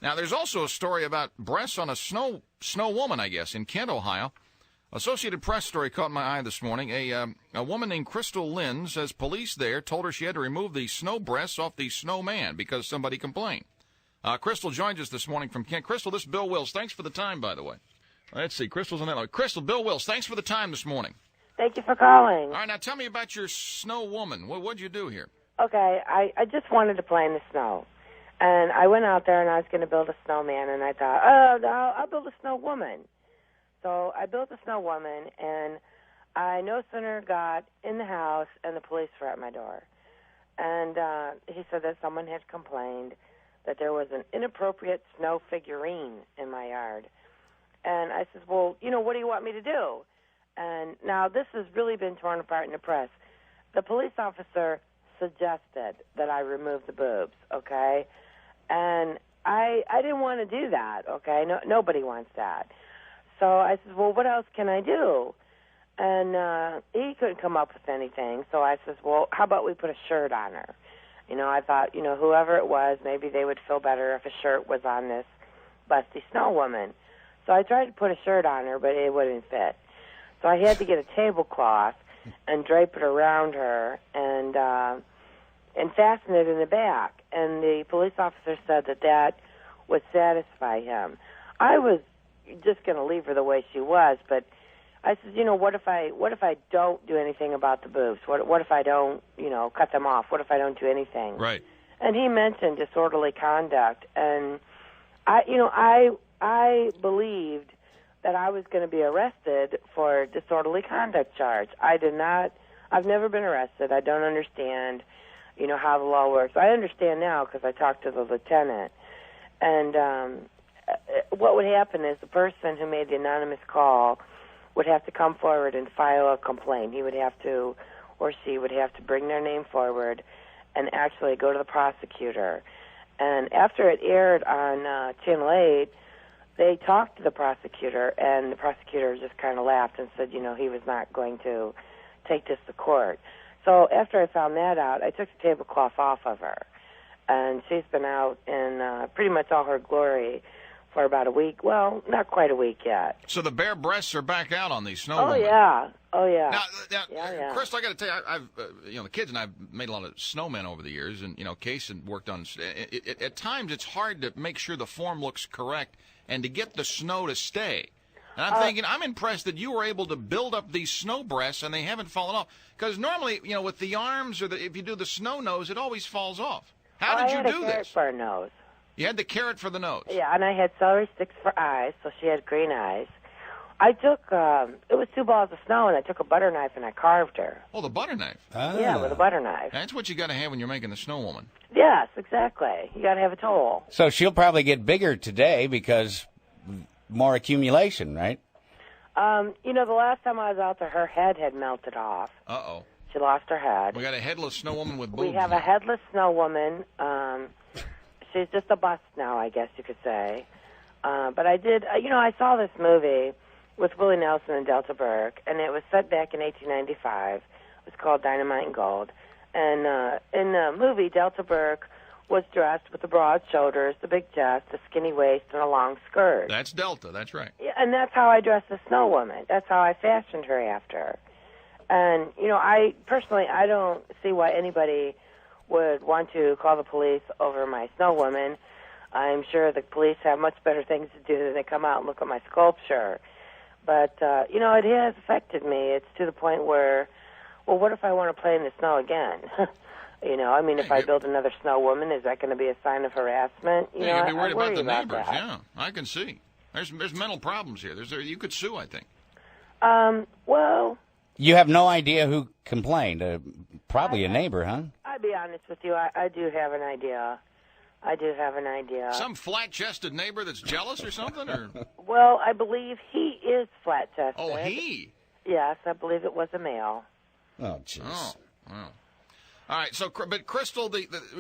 Now, there's also a story about breasts on a snow woman, I guess, in Kent, Ohio. Associated Press story caught my eye this morning. A woman named Crystal Lynn says police there told her she had to remove the snow breasts off the snowman because somebody complained. Crystal joins us this morning from Kent. Crystal, this is Bill Wills. Thanks for the time, by the way. Let's see. Crystal's on that line. Crystal, Bill Wills, thanks for the time this morning. Thank you for calling. All right, now tell me about your snow woman. What'd you do here? Okay, I just wanted to play in the snow. And I went out there and I was going to build a snowman, and I thought, I'll build a snow woman. So I built a snow woman, and I no sooner got in the house and the police were at my door. And he said that someone had complained that there was an inappropriate snow figurine in my yard. And I said, well, what do you want me to do? And now this has really been torn apart in the press. The police officer suggested that I remove the boobs, okay? And I didn't want to do that, okay? Nobody wants that. So I said, well, what else can I do? And he couldn't come up with anything. So I said, well, how about we put a shirt on her? I thought, whoever it was, maybe they would feel better if a shirt was on this busty snow woman. So I tried to put a shirt on her, but it wouldn't fit. So I had to get a tablecloth and drape it around her and fasten it in the back. And the police officer said that would satisfy him. I was just going to leave her the way she was, but I said, what if I don't do anything about the boobs? What if I don't, cut them off? What if I don't do anything? Right. And he mentioned disorderly conduct, and I believed that I was going to be arrested for disorderly conduct charge. I've never been arrested. I don't understand, how the law works. I understand now because I talked to the lieutenant. And what would happen is the person who made the anonymous call would have to come forward and file a complaint. He would have to, or she would have to bring their name forward and actually go to the prosecutor. And after it aired on Channel 8, they talked to the prosecutor, and the prosecutor just kind of laughed and said, he was not going to take this to court. So after I found that out, I took the tablecloth off of her. And she's been out in pretty much all her glory for about a week. Well, not quite a week yet. So the bare breasts are back out on these snow women. Oh, yeah. Now yeah. Crystal, I got to tell you, I've the kids and I've made a lot of snowmen over the years, and Case had worked on. At times, it's hard to make sure the form looks correct and to get the snow to stay. And I'm thinking, I'm impressed that you were able to build up these snow breasts and they haven't fallen off. Because normally, with the arms or if you do the snow nose, it always falls off. How did you do this? I had a carrot for a nose. You had the carrot for the nose. Yeah, and I had celery sticks for eyes, so she had green eyes. I took, it was 2 balls of snow, and I took a butter knife and I carved her. Oh, the butter knife. Yeah, with a butter knife. That's what you got to have when you're making the snow woman. Yes, exactly. You got to have a tool. So she'll probably get bigger today because more accumulation, right? The last time I was out there, her head had melted off. Uh-oh. She lost her head. We got a headless snow woman with boobs. We have a headless snow woman. She's just a bust now, I guess you could say. But I did, I saw this movie with Willie Nelson and Delta Burke, and it was set back in 1895. It was called Dynamite and Gold. And in the movie, Delta Burke was dressed with the broad shoulders, the big chest, the skinny waist, and a long skirt. That's Delta, that's right. Yeah, and that's how I dressed the snow woman. That's how I fashioned her after. And, I don't see why anybody would want to call the police over my snow woman. I'm sure the police have much better things to do than to come out and look at my sculpture. But, it has affected me. It's to the point where, well, what if I want to play in the snow again? If I build another snow woman, is that going to be a sign of harassment? You'd be worried about the neighbors. That. Yeah, I can see. There's mental problems here. You could sue, I think. Well... You have no idea who complained. Probably a neighbor, huh? I'll be honest with you. I do have an idea. Some flat-chested neighbor that's jealous or something? Or? Well, I believe he is flat-chested. Oh, he? Yes, I believe it was a male. Oh, jeez. Oh, wow. All right, but Crystal,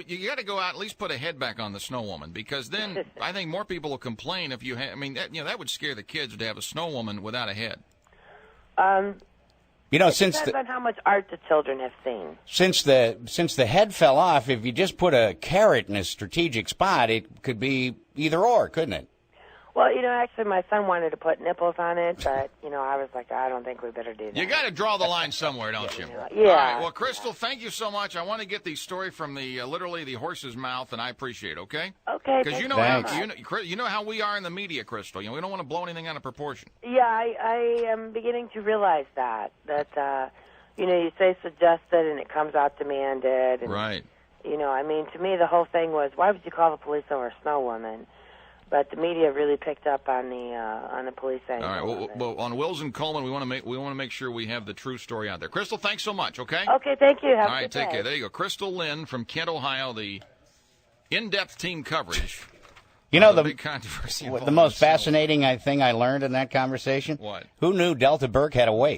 you got to go out at least put a head back on the snow woman, because then I think more people will complain if you. That would scare the kids to have a snow woman without a head. You know, it depends on how much art the children have seen. Since the head fell off, if you just put a carrot in a strategic spot, it could be either or, couldn't it? Well, actually, my son wanted to put nipples on it, but, I was like, I don't think we better do that. You got to draw the line somewhere, don't you? Yeah. All right. Well, Crystal, thank you so much. I want to get the story from literally the horse's mouth, and I appreciate it, okay? Okay. Because you know how we are in the media, Crystal. We don't want to blow anything out of proportion. Yeah, I am beginning to realize that you say suggested and it comes out demanded. And, right. To me, the whole thing was, why would you call the police over a snow woman? But the media really picked up on the police angle. All right. Well, on Wills and Coleman, we want to make sure we have the true story out there. Crystal, thanks so much. Okay. Okay. Thank you. Have All a right. good Take day. care. There you go. Crystal Lynn from Kent, Ohio. The in-depth team coverage. The big controversy. The most fascinating thing I learned in that conversation. What? Who knew Delta Burke had a waist?